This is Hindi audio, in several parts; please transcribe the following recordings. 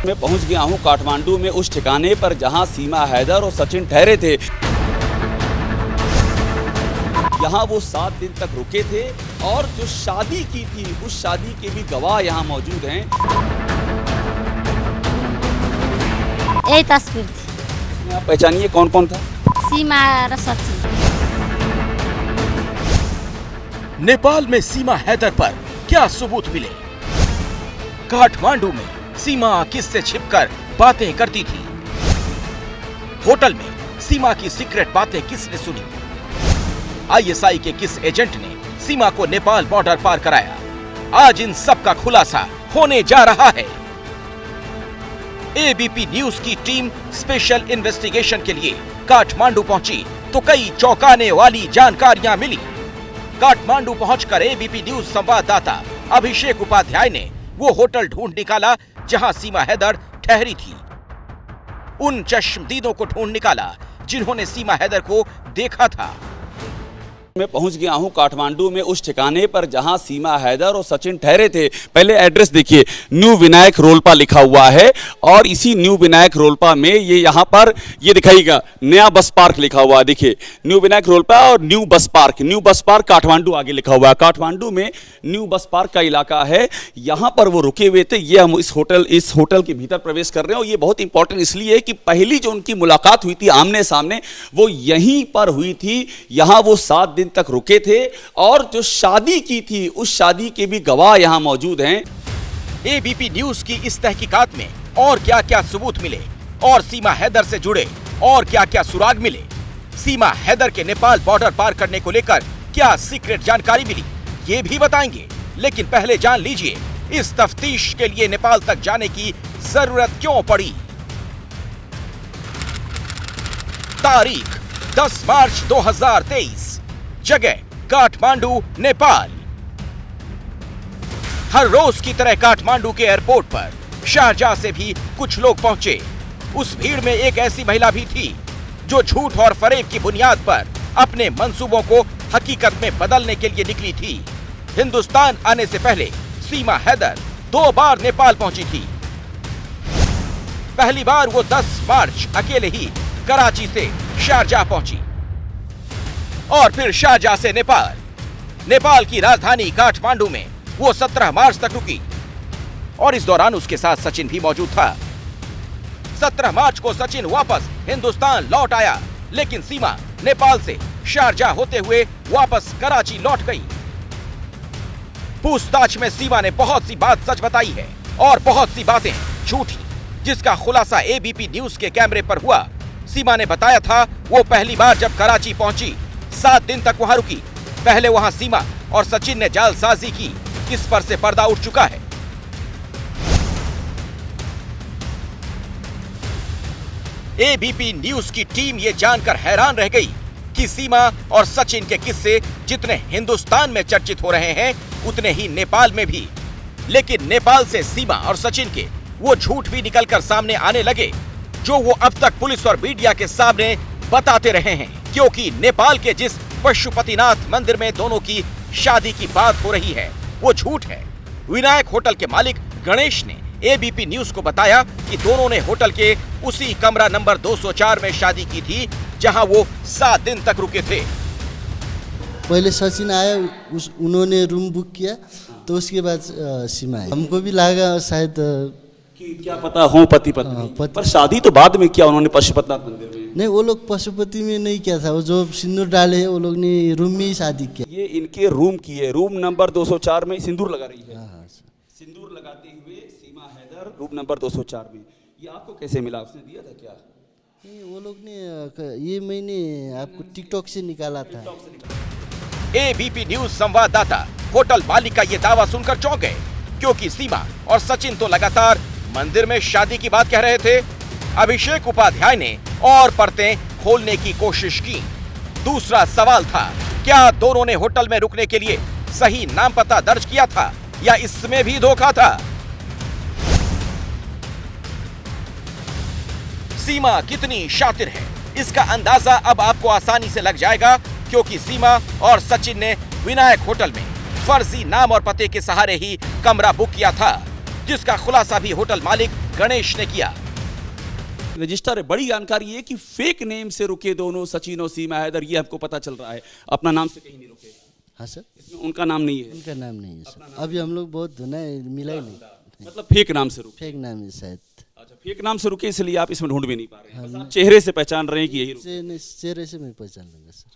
मैं पहुंच गया हूं काठमांडू में उस ठिकाने पर जहां सीमा हैदर और सचिन ठहरे थे। यहां वो 7 दिन तक रुके थे और जो शादी की थी उस शादी के भी गवाह यहां मौजूद हैं। यही तस्वीर थी। आप पहचानिए कौन कौन था? सीमा और सचिन। नेपाल में सीमा हैदर पर क्या सबूत मिले? काठमांडू में सीमा किससे छिपकर बातें करती थी? होटल में सीमा की सीक्रेट बातें किसने सुनी? आईएसआई के किस एजेंट ने सीमा को नेपाल बॉर्डर पार कराया? आज इन सब का खुलासा होने जा रहा है। एबीपी न्यूज की टीम स्पेशल इन्वेस्टिगेशन के लिए काठमांडू पहुंची तो कई चौंकाने वाली जानकारियां मिली। काठमांडू पहुंचकर एबीपी न्यूज संवाददाता अभिषेक उपाध्याय ने वो होटल ढूंढ निकाला जहां सीमा हैदर ठहरी थी। उन चश्मदीदों को ढूंढ निकाला जिन्होंने सीमा हैदर को देखा था। मैं पहुंच गया हूं काठमांडू में उस ठिकाने पर जहां सीमा हैदर और सचिन ठहरे थे। पहले एड्रेस देखिए, न्यू विनायक रोलपा लिखा हुआ है और इसी न्यू विनायक रोलपा में ये यहां पर ये दिखाईगा नया बस पार्क लिखा हुआ है। देखिए न्यू विनायक रोलपा और न्यू बस पार्क काठमांडू आगे लिखा हुआ है। काठमांडू में न्यू बस पार्क का इलाका है, यहां पर वो रुके हुए थे। ये हम इस होटल के भीतर प्रवेश कर रहे हैं और ये बहुत इंपॉर्टेंट इसलिए है कि पहली जो उनकी मुलाकात हुई थी आमने सामने वो यहीं पर हुई थी। यहां वो 7 दिन तक रुके थे और जो शादी की थी उस शादी के भी गवाह यहां मौजूद हैं। एबीपी न्यूज की इस तहकीकात में और क्या क्या सबूत मिले और सीमा हैदर से जुड़े और क्या क्या सुराग मिले? सीमा हैदर के नेपाल बॉर्डर पार करने को लेकर क्या सीक्रेट जानकारी मिली, ये भी बताएंगे। लेकिन पहले जान लीजिए इस तफ्तीश के लिए नेपाल तक जाने की जरूरत क्यों पड़ी। तारीख 10 मार्च 2023, जगह काठमांडू, नेपाल। हर रोज की तरह काठमांडू के एयरपोर्ट पर शारजाह से भी कुछ लोग पहुंचे। उस भीड़ में एक ऐसी महिला भी थी जो झूठ और फरेब की बुनियाद पर अपने मंसूबों को हकीकत में बदलने के लिए निकली थी। हिंदुस्तान आने से पहले सीमा हैदर 2 बार नेपाल पहुंची थी। पहली बार वो 10 मार्च अकेले ही कराची से शारजाह पहुंची और फिर शारजाह से नेपाल की राजधानी काठमांडू में वो 17 मार्च तक रुकी और इस दौरान उसके साथ सचिन भी मौजूद था। 17 मार्च को सचिन वापस हिंदुस्तान लौट आया, लेकिन सीमा नेपाल से शारजाह होते हुए वापस कराची लौट गई। पूछताछ में सीमा ने बहुत सी बात सच बताई है और बहुत सी बातें झूठी, जिसका खुलासा एबीपी न्यूज के कैमरे पर हुआ। सीमा ने बताया था वो पहली बार जब कराची पहुंची 7 दिन तक वहां रुकी। पहले वहां सीमा और सचिन ने जालसाजी की, इस पर से पर्दा उठ चुका है। एबीपी न्यूज की टीम ये जानकर हैरान रह गई कि सीमा और सचिन के किस्से जितने हिंदुस्तान में चर्चित हो रहे हैं उतने ही नेपाल में भी। लेकिन नेपाल से सीमा और सचिन के वो झूठ भी निकलकर सामने आने लगे जो वो अब तक पुलिस और मीडिया के सामने बताते रहे हैं। क्योंकि नेपाल के जिस पशुपतिनाथ मंदिर में दोनों की शादी की बात हो रही है वो झूठ है। विनायक होटल के मालिक गणेश ने एबीपी न्यूज को बताया कि दोनों ने होटल के उसी कमरा नंबर 204 में शादी की थी जहां वो 7 दिन तक रुके थे। पहले सचिन आया, उन्होंने रूम बुक किया तो उसके बाद सीमा आई। हमको भी लगा शायद कि क्या पता हो पति पत्नी, पर शादी तो बाद में किया उन्होंने पशुपतिनाथ मंदिर में। नहीं, वो लोग पशुपति में नहीं किया था, वो जो सिंदूर डाले हैं वो लोग ने रूम में ही शादी किया। ये इनके रूम की है, रूम नंबर 204 में सिंदूर लगा रही है। सिंदूर लगाते हुए सीमा हैदर रूम नंबर 204 में। ये आपको कैसे मिला, उसने दिया था क्या? वो लोग ने ये मैंने आपको टिकटॉक से निकाला था। एबीपी न्यूज संवाददाता होटल मालिक का ये दावा सुनकर चौंक गए, क्योंकि सीमा और सचिन तो लगातार मंदिर में शादी की बात कह रहे थे। अभिषेक उपाध्याय ने और परतें खोलने की कोशिश की। दूसरा सवाल था, क्या दोनों ने होटल में रुकने के लिए सही नाम पता दर्ज किया था या इसमें भी धोखा था? सीमा कितनी शातिर है इसका अंदाजा अब आपको आसानी से लग जाएगा, क्योंकि सीमा और सचिन ने विनायक होटल में फर्जी नाम और पते के सहारे ही कमरा बुक किया था। जिसका खुलासा भी होटल मालिक गणेश ने किया। रजिस्टर है। बड़ी जानकारी है कि फेक नेम से रुके दोनों सचिन और सीमा हैदर, ये हमको पता चल रहा है। अपना नाम से कहीं नहीं रुके। हाँ सर, इसमें उनका नाम नहीं है। उनका नाम नहीं है सर। अभी हम लोग बहुत धुना मिला ही नहीं। मतलब फेक नाम से रुके। फेक नाम है शायद। अच्छा, फेक नाम से रुके इसलिए आप इसमें ढूंढ भी नहीं पा रहे हैं। बस आप चेहरे से पहचान रहे हैं कि यही रुके। चेहरे से मैं पहचान लूंगा सर।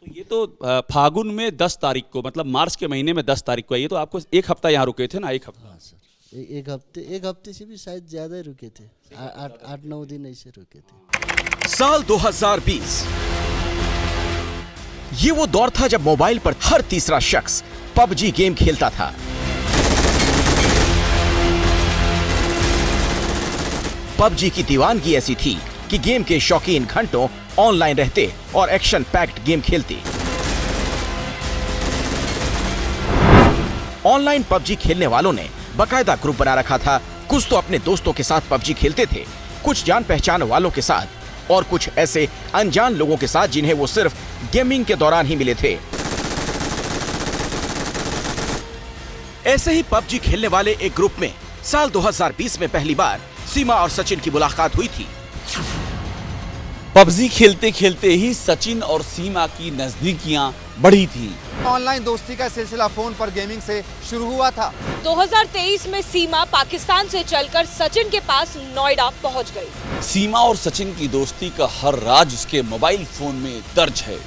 तो ये तो फागुन में 10 तारीख को, मतलब मार्च के महीने में 10 तारीख को, ये तो आपको 1 हफ्ता यहाँ रुके थे ना? 1 हफ्ता। हाँ सर, एक हफ्ते से भी शायद ज्यादा ही रुके थे। 8-9 दिन ऐसे रुके थे। साल 2020 ये वो दौर था जब मोबाइल पर हर तीसरा शख्स पबजी गेम खेलता था। पबजी की दीवानगी ऐसी थी कि गेम के शौकीन घंटों ऑनलाइन रहते और एक्शन पैक्ड गेम खेलते। ऑनलाइन पबजी खेलने वालों ने बाकायदा ग्रुप बना रखा था। कुछ तो अपने दोस्तों के साथ पबजी खेलते थे, कुछ जान पहचान वालों के साथ और कुछ ऐसे अनजान लोगों के साथ जिन्हें वो सिर्फ गेमिंग के दौरान ही मिले थे। ऐसे ही पबजी खेलने वाले एक ग्रुप में साल 2020 में पहली बार सीमा और सचिन की मुलाकात हुई थी। पबजी खेलते खेलते ही सचिन और सीमा की नजदीकियां बढ़ी थी। ऑनलाइन दोस्ती का सिलसिला फोन पर गेमिंग से शुरू हुआ था। 2023 में सीमा पाकिस्तान से चलकर सचिन के पास नोएडा पहुंच गई। सीमा और सचिन की दोस्ती का हर राज उसके मोबाइल फोन में दर्ज है।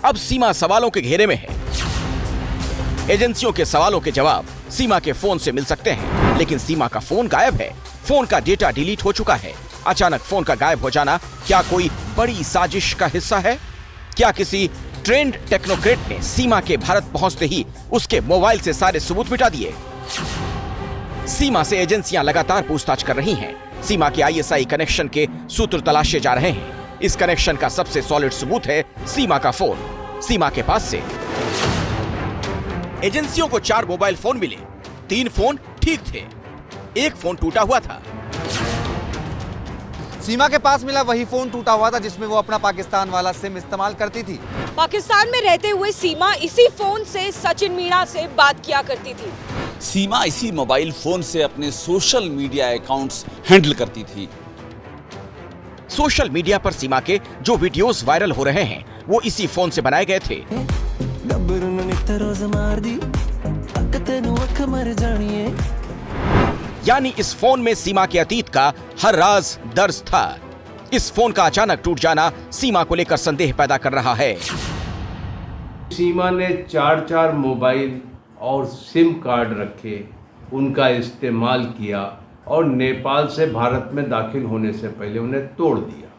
अब सीमा सवालों के घेरे में है। एजेंसियों के सवालों के जवाब सीमा के फोन से मिल सकते हैं, लेकिन सीमा का फोन गायब है। फोन का डेटा डिलीट हो चुका है। अचानक फोन का गायब हो जाना क्या कोई बड़ी साजिश का हिस्सा है? क्या किसी ट्रेंड टेक्नोक्रेट ने सीमा के भारत पहुंचते ही उसके मोबाइल से सारे सबूत मिटा दिए? सीमा से एजेंसियां लगातार पूछताछ कर रही हैं। सीमा के ISI कनेक्शन के सूत्र तलाशे जा रहे हैं। इस कनेक्शन का सबसे सॉलिड सबूत है सीमा का फोन। सीमा के पास से एजेंसियों को 4 मोबाइल फोन मिले। 3 फोन ठीक थे, 1 फोन टूटा हुआ था। सीमा के पास मिला वही फोन टूटा हुआ था जिसमें वो अपना पाकिस्तान वाला सिम इस्तेमाल करती थी। पाकिस्तान में रहते हुए सीमा इसी फोन से सचिन मीणा से बात किया करती थी। सीमा इसी मोबाइल फोन से अपने सोशल मीडिया अकाउंट्स हैंडल करती थी। सोशल मीडिया पर सीमा के जो वीडियोस वायरल हो रहे हैं वो इसी फोन से बनाए गए थे। यानी इस फोन में सीमा के अतीत का हर राज दर्ज था। इस फोन का अचानक टूट जाना सीमा को लेकर संदेह पैदा कर रहा है। सीमा ने 4 मोबाइल और सिम कार्ड रखे, उनका इस्तेमाल किया और नेपाल से भारत में दाखिल होने से पहले उन्हें तोड़ दिया।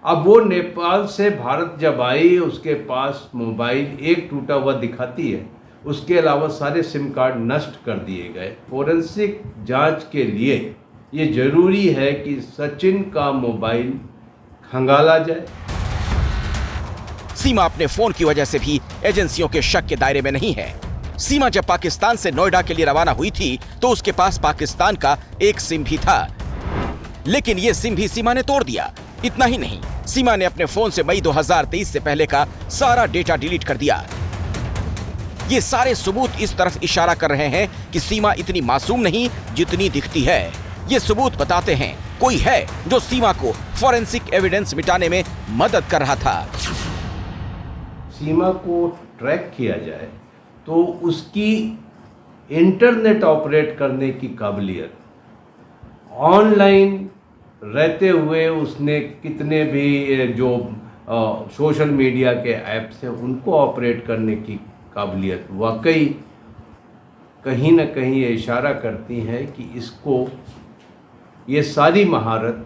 अब वो नेपाल से भारत जब आई, उसके पास मोबाइल एक टूटा हुआ दिखाती है, उसके अलावा सारे सिम कार्ड नष्ट कर दिए गए। फोरेंसिक जांच के लिए ये जरूरी है कि सचिन का मोबाइल खंगाला जाए। सीमा अपने फोन की वजह से भी एजेंसियों के शक के दायरे में नहीं है। सीमा जब पाकिस्तान से नोएडा के लिए रवाना हुई थी तो उसके पास पाकिस्तान का एक सिम भी था, लेकिन ये सिम भी सीमा ने तोड़ दिया। इतना ही नहीं, सीमा ने अपने फोन से मई 2023 से पहले का सारा डेटा डिलीट कर दिया। ये सारे सबूत इस तरफ इशारा कर रहे हैं कि सीमा इतनी मासूम नहीं जितनी दिखती है। ये सबूत बताते हैं कोई है जो सीमा को फॉरेंसिक एविडेंस मिटाने में मदद कर रहा था। सीमा को ट्रैक किया जाए तो उसकी इंटरनेट ऑपरेट करने की काबिलियत, ऑनलाइन रहते हुए उसने कितने भी जो सोशल मीडिया के ऐप्स हैं उनको ऑपरेट करने की काबिलियत वाकई कहीं न कहीं ये इशारा करती हैं कि इसको ये सारी महारत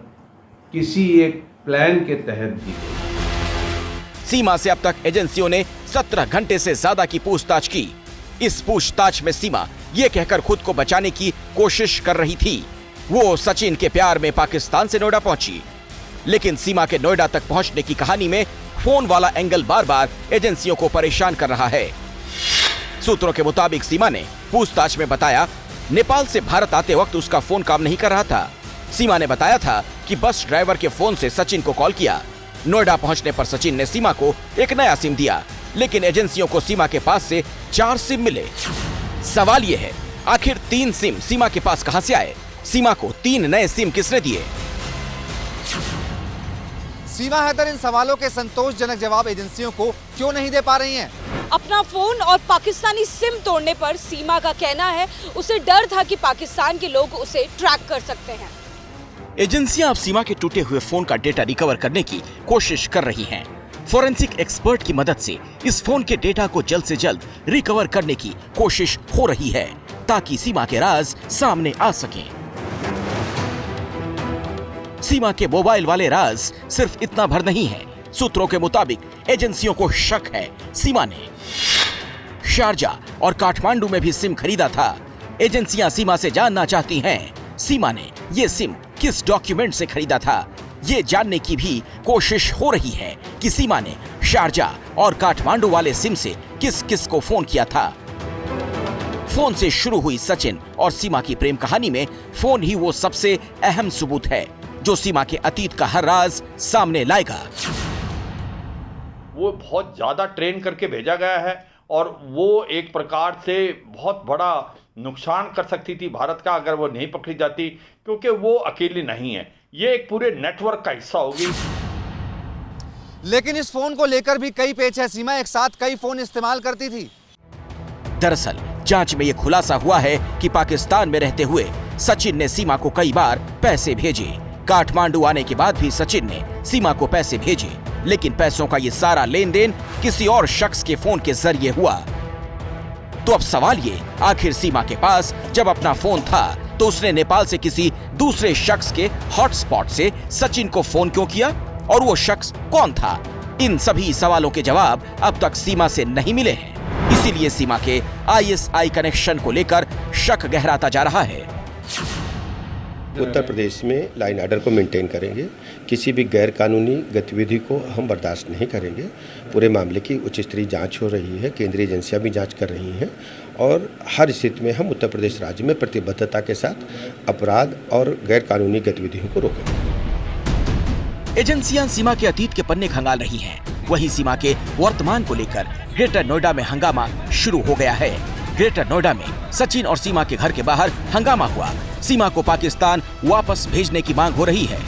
किसी एक प्लान के तहत दी गई। सीमा से अब तक एजेंसियों ने 17 घंटे से ज्यादा की पूछताछ की। इस पूछताछ में सीमा ये कहकर खुद को बचाने की कोशिश कर रही थी वो सचिन के प्यार में पाकिस्तान से नोएडा पहुंची, लेकिन सीमा के नोएडा तक पहुंचने की कहानी में फोन वाला एंगल बार बार एजेंसियों को परेशान कर रहा है। सूत्रों के मुताबिक सीमा ने पूछताछ में बताया नेपाल से भारत आते वक्त उसका फोन काम नहीं कर रहा था। सीमा ने बताया था कि बस ड्राइवर के फोन से सचिन को कॉल किया। नोएडा पहुंचने पर सचिन ने सीमा को एक नया सिम दिया। लेकिन एजेंसियों को सीमा के पास से 4 सिम मिले। सवाल यह है, आखिर 3 सिम सीमा के पास कहां से आए? सीमा को 3 नए सिम किसने दिए? सीमा हैदर इन सवालों के संतोषजनक जवाब एजेंसियों को क्यों नहीं दे पा रही हैं? अपना फोन और पाकिस्तानी सिम तोड़ने पर सीमा का कहना है उसे डर था कि पाकिस्तान के लोग उसे ट्रैक कर सकते हैं। एजेंसियां अब सीमा के टूटे हुए फोन का डेटा रिकवर करने की कोशिश कर रही हैं। फोरेंसिक एक्सपर्ट की मदद से इस फोन के डेटा को जल्द से जल्द रिकवर करने की कोशिश हो रही है ताकि सीमा के राज सामने आ सकें। सीमा के मोबाइल वाले राज सिर्फ इतना भर नहीं है। सूत्रों के मुताबिक एजेंसियों को शक है सीमा ने शारजा और काठमांडू में भी सिम खरीदा था। एजेंसियां सीमा से जानना चाहती हैं सीमा ने ये सिम किस डॉक्यूमेंट से खरीदा था। ये जानने की भी कोशिश हो रही है कि सीमा ने शारजा और काठमांडू वाले सिम से किस किस को फोन किया था। फोन से शुरू हुई सचिन और सीमा की प्रेम कहानी में फोन ही वो सबसे अहम सबूत है जो सीमा के अतीत का हर राज सामने लाएगा। वो बहुत ज्यादा ट्रेन करके भेजा गया है और वो एक प्रकार से बहुत बड़ा नुकसान कर सकती थी भारत का अगर वो नहीं पकड़ी जाती, क्योंकि वो अकेली नहीं है, ये एक पूरे नेटवर्क का हिस्सा होगी। लेकिन इस फोन को लेकर भी कई पेच है। सीमा एक साथ कई फोन इस्तेमाल करती थी। दरअसल जांच में यह खुलासा हुआ है कि पाकिस्तान में रहते हुए सचिन ने सीमा को कई बार पैसे भेजे। काठमांडू आने के बाद भी सचिन ने सीमा को पैसे भेजे, लेकिन पैसों का ये सारा लेन देन किसी और शख्स के फोन के जरिए हुआ। तो अब सवाल ये, आखिर सीमा के पास जब अपना फोन था तो उसने नेपाल से किसी दूसरे शख्स के हॉटस्पॉट से सचिन को फोन क्यों किया और वो शख्स कौन था? इन सभी सवालों के जवाब अब तक सीमा से नहीं मिले हैं। इसीलिए सीमा के ISI कनेक्शन को लेकर शक गहराता जा रहा है। उत्तर प्रदेश में लाइन ऑर्डर को मेंटेन करेंगे। किसी भी गैर कानूनी गतिविधि को हम बर्दाश्त नहीं करेंगे। पूरे मामले की उच्च स्तरीय जांच हो रही है, केंद्रीय एजेंसियां भी जांच कर रही हैं और हर स्थिति में हम उत्तर प्रदेश राज्य में प्रतिबद्धता के साथ अपराध और गैर कानूनी गतिविधियों को रोकेंगे। एजेंसियां सीमा के अतीत के पन्ने खंगाल रही हैं। वहीं सीमा के वर्तमान को लेकर ग्रेटर नोएडा में हंगामा शुरू हो गया है। ग्रेटर नोएडा में सचिन और सीमा के घर के बाहर हंगामा हुआ। सीमा को पाकिस्तान वापस भेजने की मांग हो रही है।